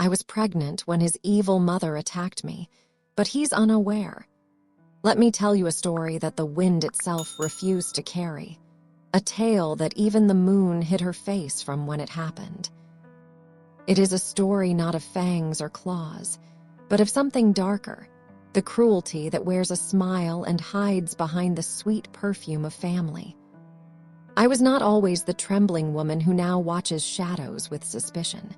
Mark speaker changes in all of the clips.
Speaker 1: I was pregnant when his evil mother attacked me, but he's unaware. Let me tell you a story that the wind itself refused to carry. A tale that even the moon hid her face from when it happened. It is a story not of fangs or claws, but of something darker, the cruelty that wears a smile and hides behind the sweet perfume of family. I was not always the trembling woman who now watches shadows with suspicion.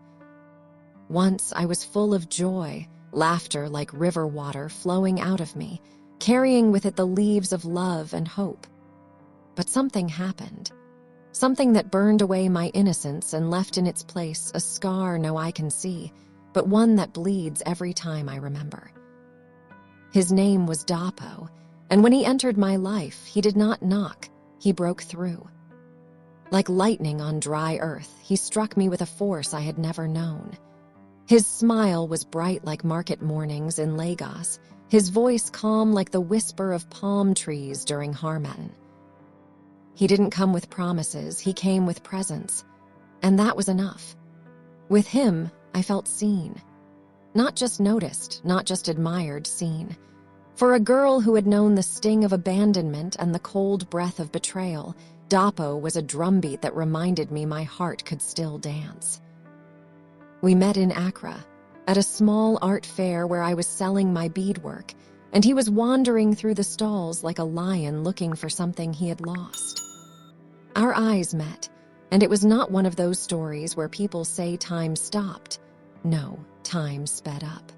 Speaker 1: Once I was full of joy, laughter like river water flowing out of me, carrying with it the leaves of love and hope. But something happened. Something that burned away my innocence and left in its place a scar no eye can see, but one that bleeds every time I remember. His name was Dapo, and when he entered my life, he did not knock, he broke through. Like lightning on dry earth, he struck me with a force I had never known. His smile was bright like market mornings in Lagos, his voice calm like the whisper of palm trees during Harmattan. He didn't come with promises, he came with presence, and that was enough. With him, I felt seen. Not just noticed, not just admired, seen. For a girl who had known the sting of abandonment and the cold breath of betrayal, Dapo was a drumbeat that reminded me my heart could still dance. We met in Accra, at a small art fair where I was selling my beadwork, and he was wandering through the stalls like a lion looking for something he had lost. Our eyes met, and it was not one of those stories where people say time stopped. No, time sped up.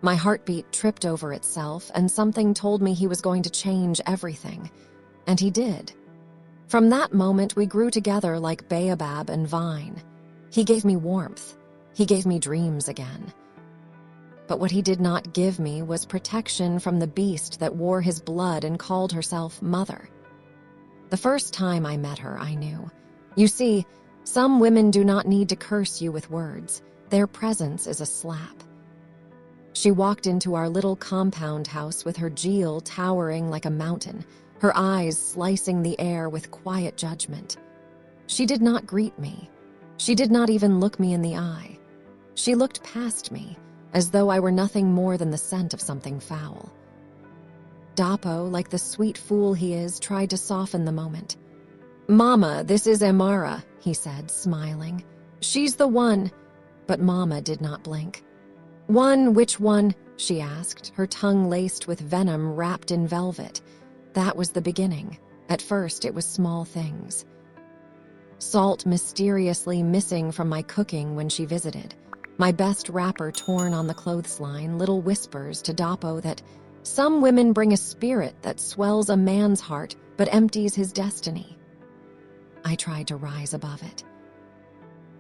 Speaker 1: My heartbeat tripped over itself, and something told me he was going to change everything. And he did. From that moment, we grew together like baobab and vine. He gave me warmth. He gave me dreams again. But what he did not give me was protection from the beast that wore his blood and called herself Mother. The first time I met her, I knew. You see, some women do not need to curse you with words. Their presence is a slap. She walked into our little compound house with her Jeel towering like a mountain, her eyes slicing the air with quiet judgment. She did not greet me. She did not even look me in the eye. She looked past me, as though I were nothing more than the scent of something foul. Dapo, like the sweet fool he is, tried to soften the moment. "Mama, this is Amara," he said, smiling. "She's the one." But Mama did not blink. "One, which one?" she asked, her tongue laced with venom wrapped in velvet. That was the beginning. At first, it was small things. Salt mysteriously missing from my cooking when she visited. My best wrapper torn on the clothesline, little whispers to Dapo that some women bring a spirit that swells a man's heart but empties his destiny. I tried to rise above it.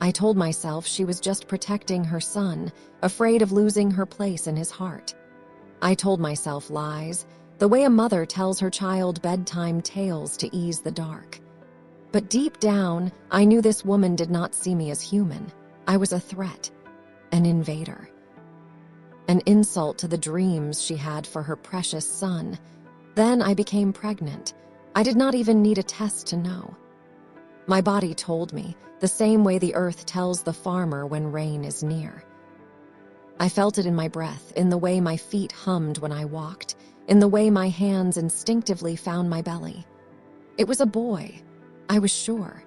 Speaker 1: I told myself she was just protecting her son, afraid of losing her place in his heart. I told myself lies, the way a mother tells her child bedtime tales to ease the dark. But deep down, I knew this woman did not see me as human. I was a threat, an invader. An insult to the dreams she had for her precious son. Then I became pregnant. I did not even need a test to know. My body told me, the same way the earth tells the farmer when rain is near. I felt it in my breath, in the way my feet hummed when I walked, in the way my hands instinctively found my belly. It was a boy, I was sure.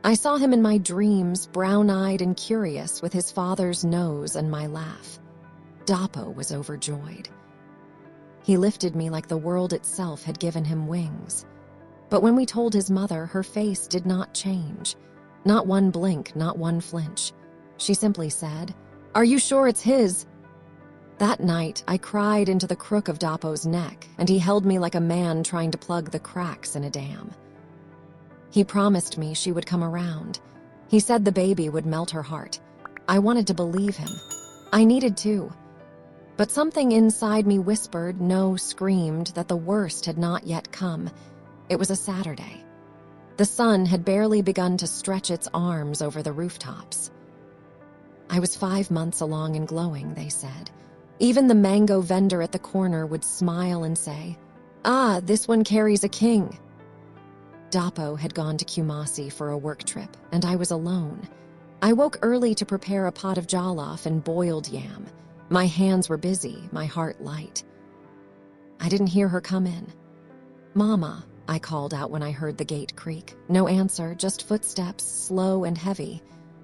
Speaker 1: I saw him in my dreams, brown-eyed and curious, with his father's nose and my laugh. Dapo was overjoyed. He lifted me like the world itself had given him wings. But when we told his mother, her face did not change. Not one blink, not one flinch. She simply said, "Are you sure it's his?" That night, I cried into the crook of Dapo's neck, and he held me like a man trying to plug the cracks in a dam. He promised me she would come around. He said the baby would melt her heart. I wanted to believe him. I needed to. But something inside me whispered, no, screamed, that the worst had not yet come. It was a Saturday. The sun had barely begun to stretch its arms over the rooftops. I was 5 months along and glowing, they said. Even the mango vendor at the corner would smile and say, "Ah, this one carries a king." Dapo had gone to Kumasi for a work trip, and I was alone. I woke early to prepare a pot of jollof and boiled yam. My hands were busy, my heart light. I didn't hear her come in. "Mama," I called out when I heard the gate creak. No answer, just footsteps, slow and heavy.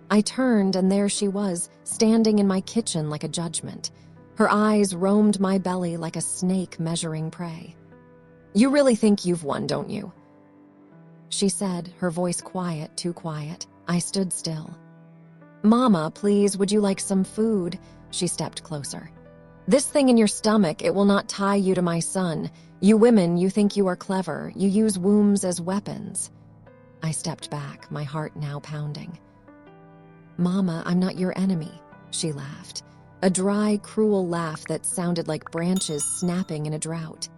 Speaker 1: I turned, and there she was, standing in my kitchen like a judgment. Her eyes roamed my belly like a snake measuring prey. "You really think you've won, don't you?" she said, her voice quiet, too quiet. I stood still. "Mama, please, would you like some food?" She stepped closer. "This thing in your stomach, it will not tie you to my son. You women, you think you are clever. You use wombs as weapons." I stepped back, my heart now pounding. "Mama, I'm not your enemy," she laughed. A dry, cruel laugh that sounded like branches snapping in a drought.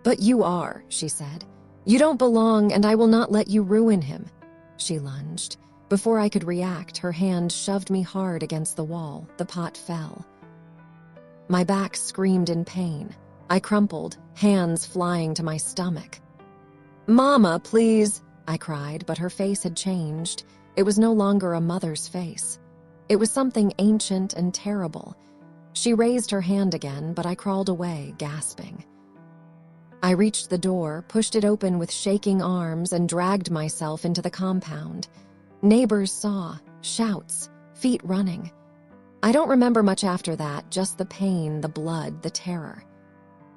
Speaker 1: "But you are," she said. "You don't belong, and I will not let you ruin him." She lunged. Before I could react, her hand shoved me hard against the wall. The pot fell. My back screamed in pain. I crumpled, hands flying to my stomach. "Mama, please," I cried, but her face had changed. It was no longer a mother's face. It was something ancient and terrible. She raised her hand again, but I crawled away, gasping. I reached the door, pushed it open with shaking arms, and dragged myself into the compound. Neighbors saw, shouts, feet running. I don't remember much after that, just the pain, the blood, the terror.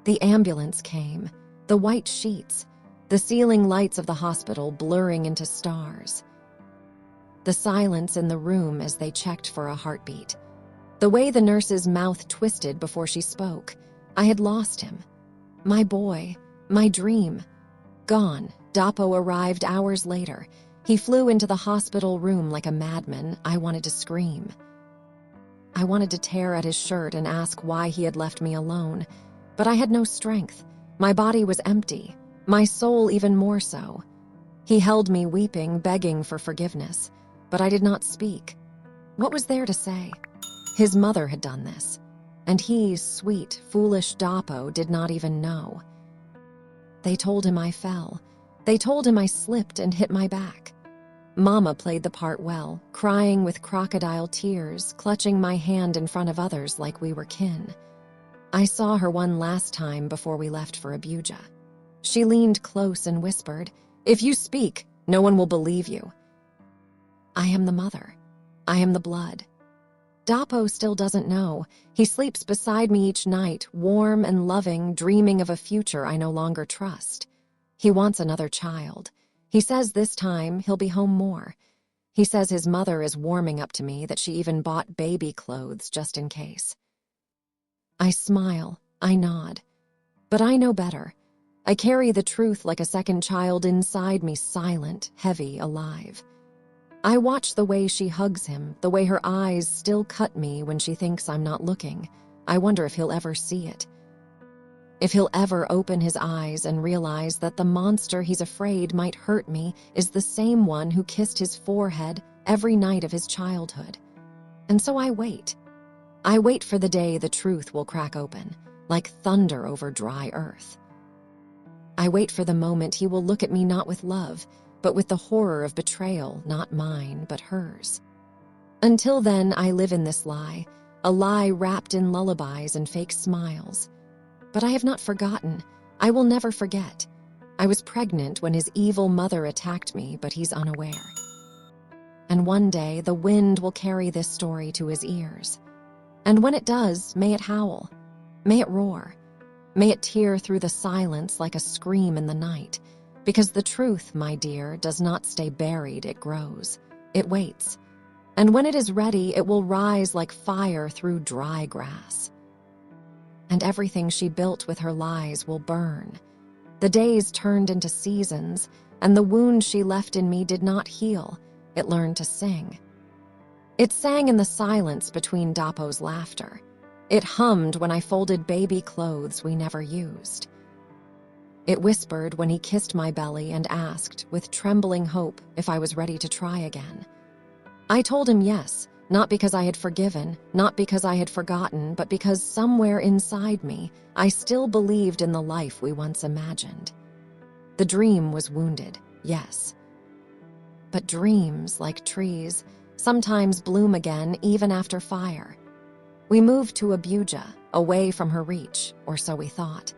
Speaker 1: The ambulance came, the white sheets, the ceiling lights of the hospital blurring into stars. The silence in the room as they checked for a heartbeat. The way the nurse's mouth twisted before she spoke. I had lost him. My boy, my dream. Gone. Dapo arrived hours later. He flew into the hospital room like a madman. I wanted to scream. I wanted to tear at his shirt and ask why he had left me alone. But I had no strength. My body was empty. My soul even more so. He held me weeping, begging for forgiveness. But I did not speak. What was there to say? His mother had done this. And he, sweet, foolish Dapo, did not even know. They told him I fell. They told him I slipped and hit my back. Mama played the part well, crying with crocodile tears, clutching my hand in front of others like we were kin. I saw her one last time before we left for Abuja. She leaned close and whispered, "If you speak, no one will believe you." I am the mother. I am the blood. Dapo still doesn't know. He sleeps beside me each night, warm and loving, dreaming of a future I no longer trust. He wants another child. He says this time he'll be home more. He says his mother is warming up to me, that she even bought baby clothes just in case. I smile, I nod. But I know better. I carry the truth like a second child inside me, silent, heavy, alive. I watch the way she hugs him, the way her eyes still cut me when she thinks I'm not looking. I wonder if he'll ever see it. If he'll ever open his eyes and realize that the monster he's afraid might hurt me is the same one who kissed his forehead every night of his childhood. And so I wait. I wait for the day the truth will crack open, like thunder over dry earth. I wait for the moment he will look at me not with love, but with the horror of betrayal, not mine, but hers. Until then, I live in this lie, a lie wrapped in lullabies and fake smiles. But I have not forgotten. I will never forget. I was pregnant when his evil mother attacked me, but he's unaware. And one day, the wind will carry this story to his ears. And when it does, may it howl. May it roar. May it tear through the silence like a scream in the night. Because the truth, my dear, does not stay buried, it grows. It waits. And when it is ready, it will rise like fire through dry grass. And everything she built with her lies will burn. The days turned into seasons, and the wound she left in me did not heal. It learned to sing. It sang in the silence between Dapo's laughter. It hummed when I folded baby clothes we never used. It whispered when he kissed my belly and asked, with trembling hope, if I was ready to try again. I told him yes, not because I had forgiven, not because I had forgotten, but because somewhere inside me, I still believed in the life we once imagined. The dream was wounded, yes. But dreams, like trees, sometimes bloom again even after fire. We moved to Abuja, away from her reach, or so we thought.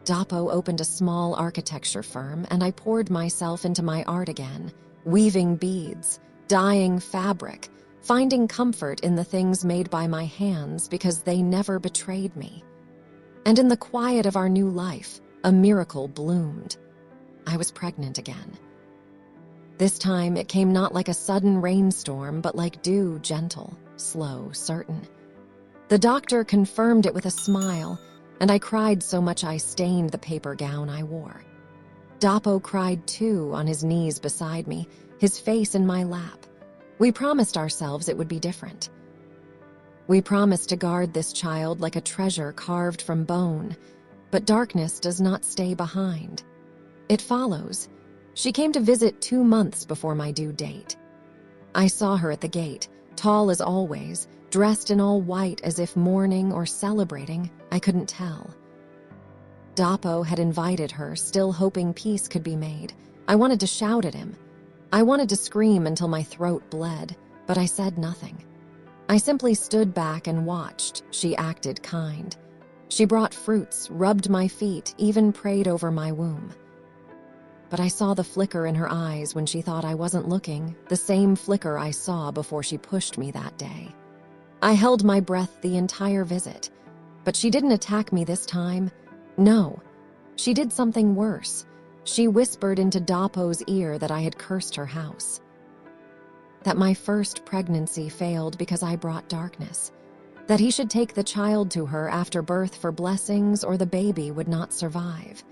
Speaker 1: Dapo opened a small architecture firm, and I poured myself into my art again, weaving beads, dyeing fabric, finding comfort in the things made by my hands because they never betrayed me. And in the quiet of our new life, a miracle bloomed. I was pregnant again. This time it came not like a sudden rainstorm, but like dew, gentle, slow, certain. The doctor confirmed it with a smile, and I cried so much I stained the paper gown I wore. Dapo cried too, on his knees beside me, his face in my lap. We promised ourselves it would be different. We promised to guard this child like a treasure carved from bone, but darkness does not stay behind. It follows. She came to visit 2 months before my due date. I saw her at the gate, tall as always, dressed in all white as if mourning or celebrating, I couldn't tell. Dapo had invited her, still hoping peace could be made. I wanted to shout at him. I wanted to scream until my throat bled, but I said nothing. I simply stood back and watched. She acted kind. She brought fruits, rubbed my feet, even prayed over my womb. But I saw the flicker in her eyes when she thought I wasn't looking, the same flicker I saw before she pushed me that day. I held my breath the entire visit, but she didn't attack me this time. No, she did something worse. She whispered into Dapo's ear that I had cursed her house. That my first pregnancy failed because I brought darkness. That he should take the child to her after birth for blessings or the baby would not survive.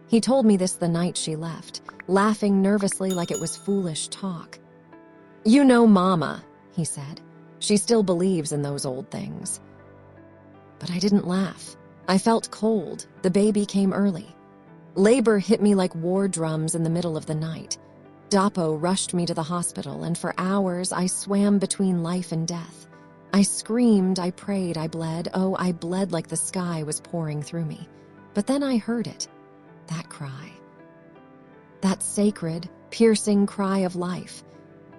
Speaker 1: He told me this the night she left, laughing nervously like it was foolish talk. "You know Mama," he said. "She still believes in those old things." But I didn't laugh. I felt cold. The baby came early. Labor hit me like war drums in the middle of the night. Dapo rushed me to the hospital, and for hours I swam between life and death. I screamed, I prayed, I bled. Oh, I bled like the sky was pouring through me. But then I heard it. That cry. That sacred, piercing cry of life.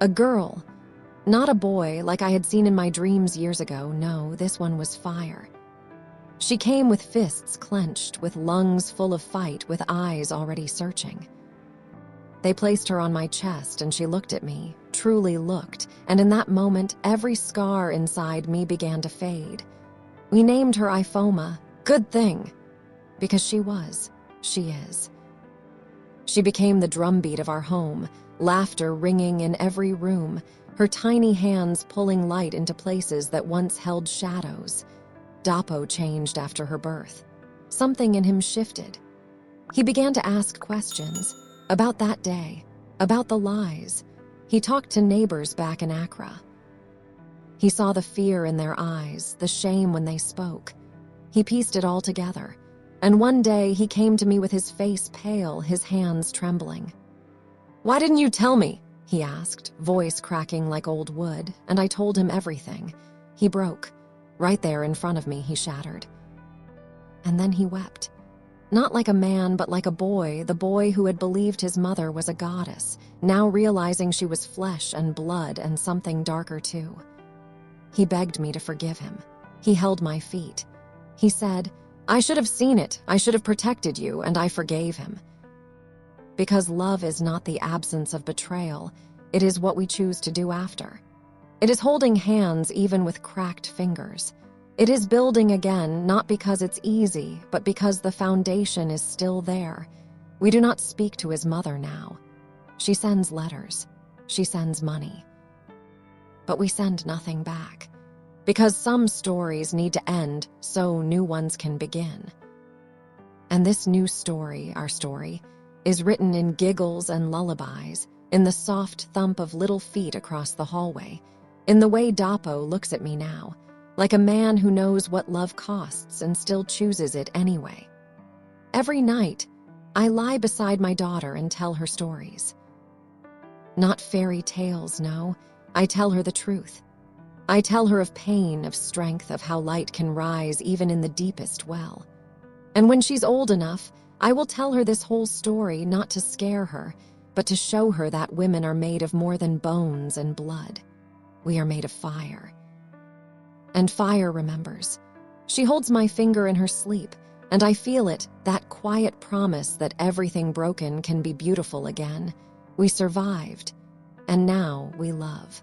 Speaker 1: A girl. Not a boy like I had seen in my dreams years ago. No, this one was fire. She came with fists clenched, with lungs full of fight, with eyes already searching. They placed her on my chest and she looked at me, truly looked, and in that moment every scar inside me began to fade. We named her Ifoma, good thing, because she is. She became the drumbeat of our home, laughter ringing in every room, her tiny hands pulling light into places that once held shadows. Dapo changed after her birth. Something in him shifted. He began to ask questions about that day, about the lies. He talked to neighbors back in Accra. He saw the fear in their eyes, the shame when they spoke. He pieced it all together. And one day he came to me with his face pale, his hands trembling. "Why didn't you tell me?" he asked, voice cracking like old wood, and I told him everything. He broke. Right there in front of me, he shattered. And then he wept. Not like a man, but like a boy, the boy who had believed his mother was a goddess, now realizing she was flesh and blood and something darker too. He begged me to forgive him. He held my feet. He said, "I should have seen it, I should have protected you," and I forgave him. Because love is not the absence of betrayal, it is what we choose to do after. It is holding hands even with cracked fingers. It is building again, not because it's easy, but because the foundation is still there. We do not speak to his mother now. She sends letters. She sends money. But we send nothing back. Because some stories need to end so new ones can begin. And this new story, our story, is written in giggles and lullabies, in the soft thump of little feet across the hallway, in the way Dapo looks at me now, like a man who knows what love costs and still chooses it anyway. Every night, I lie beside my daughter and tell her stories. Not fairy tales, no. I tell her the truth. I tell her of pain, of strength, of how light can rise even in the deepest well. And when she's old enough, I will tell her this whole story not to scare her, but to show her that women are made of more than bones and blood. We are made of fire. And fire remembers. She holds my finger in her sleep, and I feel it, that quiet promise that everything broken can be beautiful again. We survived, and now we love.